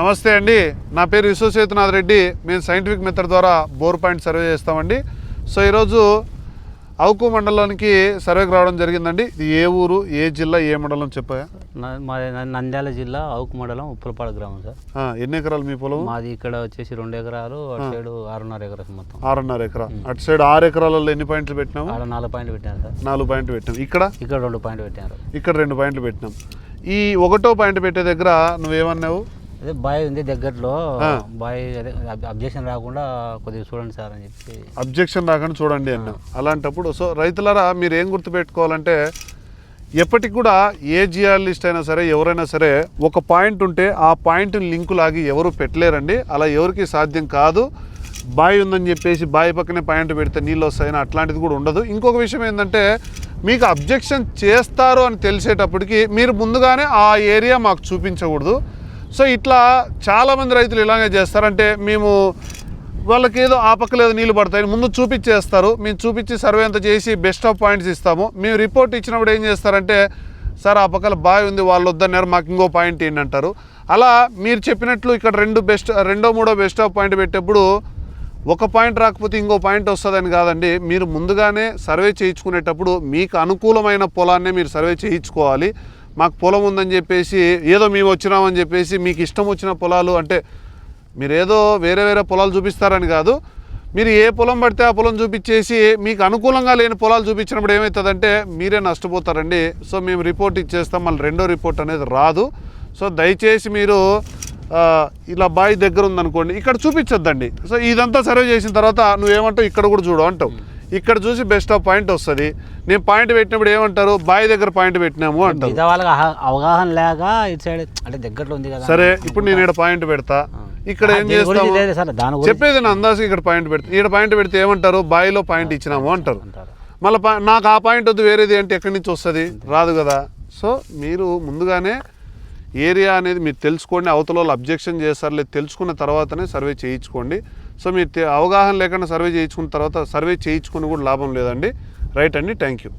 నమస్తే అండి, నా పేరు విశ్వసేతునాథ్ రెడ్డి. మేము సైంటిఫిక్ మెథడ్ ద్వారా బోర్ పాయింట్ సర్వే చేస్తామండి. సో ఈరోజు అవుకు మండలానికి సర్వేకి రావడం జరిగిందండి. ఇది ఏ ఊరు, ఏ జిల్లా, ఏ మండలం చెప్పాయా? నంద్యాల జిల్లా అవుకు మండలం ఉప్పలపాడు గ్రామం సార్. ఎన్ని ఎకరాలు మీ పొలం? మాది ఇక్కడ వచ్చేసి 2 ఎకరాలు, అటు సైడ్ 6.5 ఎకరాలు మొత్తం. 6.5 ఎకరా. అటు సైడ్ 6 ఎకరాలలో ఎన్ని పాయింట్లు పెట్టినాము? 4 పాయింట్లు పెట్టాను సార్. 4 పాయింట్లు పెట్టాం. ఇక్కడ 2 పాయింట్లు పెట్టారు. ఇక్కడ 2 పాయింట్లు పెట్టినాం. ఈ 1వ పాయింట్ పెట్టే దగ్గర నువ్వేమన్నావు? అదే బాయ్ ఉంది దగ్గరలో, బాయ్ అదే అబ్జెక్షన్ రాకుండా కొద్దిగా చూడండి సార్ అని చెప్పి. అబ్జెక్షన్ రాకుండా చూడండి అన్నాం. అలాంటప్పుడు సో రైతులారా మీరు ఏం గుర్తుపెట్టుకోవాలంటే, ఎప్పటికి కూడా ఏ జియాలజిస్ట్ అయినా సరే, ఎవరైనా సరే, ఒక పాయింట్ ఉంటే ఆ పాయింట్ లింకు లాగి ఎవరు పెట్టలేరండి. అలా ఎవరికి సాధ్యం కాదు. బావి ఉందని చెప్పేసి బావి పక్కనే పాయింట్ పెడితే నీళ్ళు వస్తాయని అట్లాంటిది కూడా ఉండదు. ఇంకొక విషయం ఏంటంటే, మీకు అబ్జెక్షన్ చేస్తారు అని తెలిసేటప్పటికి మీరు ముందుగానే ఆ ఏరియా మాకు చూపించకూడదు. సో ఇట్లా చాలామంది రైతులు ఇలాగే చేస్తారంటే, మేము వాళ్ళకి ఏదో ఆ పక్కలో ఏదో నీళ్ళు పడతాయని ముందు చూపించేస్తారు. మేము చూపించి సర్వే అంతా చేసి బెస్ట్ ఆఫ్ పాయింట్స్ ఇస్తాము. మేము రిపోర్ట్ ఇచ్చినప్పుడు ఏం చేస్తారంటే, సార్ ఆ పక్కన బావి ఉంది, వాళ్ళు వద్దన్నారు, మాకు ఇంకో పాయింట్ ఏంటి అంటారు. అలా మీరు చెప్పినట్లు ఇక్కడ 2 3 బెస్ట్ ఆఫ్ పాయింట్ పెట్టేప్పుడు ఒక పాయింట్ రాకపోతే ఇంకో పాయింట్ వస్తుందని కాదండి. మీరు ముందుగానే సర్వే చేయించుకునేటప్పుడు మీకు అనుకూలమైన పొలాన్నే మీరు సర్వే చేయించుకోవాలి. మాకు పొలం ఉందని చెప్పేసి ఏదో మేము వచ్చినామని చెప్పేసి మీకు ఇష్టం వచ్చిన పొలాలు, అంటే మీరు ఏదో వేరే పొలాలు చూపిస్తారని కాదు. మీరు ఏ పొలం పడితే ఆ పొలం చూపించేసి మీకు అనుకూలంగా లేని పొలాలు చూపించినప్పుడు ఏమవుతుందంటే మీరే నష్టపోతారండి. సో మేము రిపోర్ట్ ఇచ్చేస్తాం, మళ్ళీ 2వ రిపోర్ట్ అనేది రాదు. సో దయచేసి మీరు ఇలా బావి దగ్గర ఉందనుకోండి, ఇక్కడ చూపించొద్దండి. సో ఇదంతా సర్వే చేసిన తర్వాత నువ్వేమంటావు, ఇక్కడ కూడా చూడు అంటావు. ఇక్కడ చూసి బెస్ట్ ఆఫ్ పాయింట్ వస్తుంది. నేను పాయింట్ పెట్టినప్పుడు ఏమంటారు, బావి దగ్గర పాయింట్ పెట్టినాము అంటారు. అవగాహన లేక ఇటు సైడ్ అంటే దగ్గరలో ఉంది కదా. సరే, ఇప్పుడు నేను ఇక్కడ పాయింట్ పెడతా, ఇక్కడ ఏం చేస్తాము చెప్పేది నా అందాజు. ఇక్కడ పాయింట్ పెడతా, ఇక్కడ పాయింట్ పెడితే ఏమంటారు, బావిలో పాయింట్ ఇచ్చినాము అంటారు. మళ్ళీ నాకు ఆ పాయింట్ వద్దు, వేరేది అంటే ఎక్కడి నుంచి వస్తుంది? రాదు కదా. సో మీరు ముందుగానే ఏరియా అనేది మీరు తెలుసుకోండి. అవతల వాళ్ళు అబ్జెక్షన్ చేస్తారు లేదు తెలుసుకున్న తర్వాతనే సర్వే చేయించుకోండి. సో మీరు అవగాహన లేకుండా సర్వే చేయించుకున్న తర్వాత సర్వే చేయించుకుని కూడా లాభం లేదండి. రైట్ అండి, థ్యాంక్ యూ.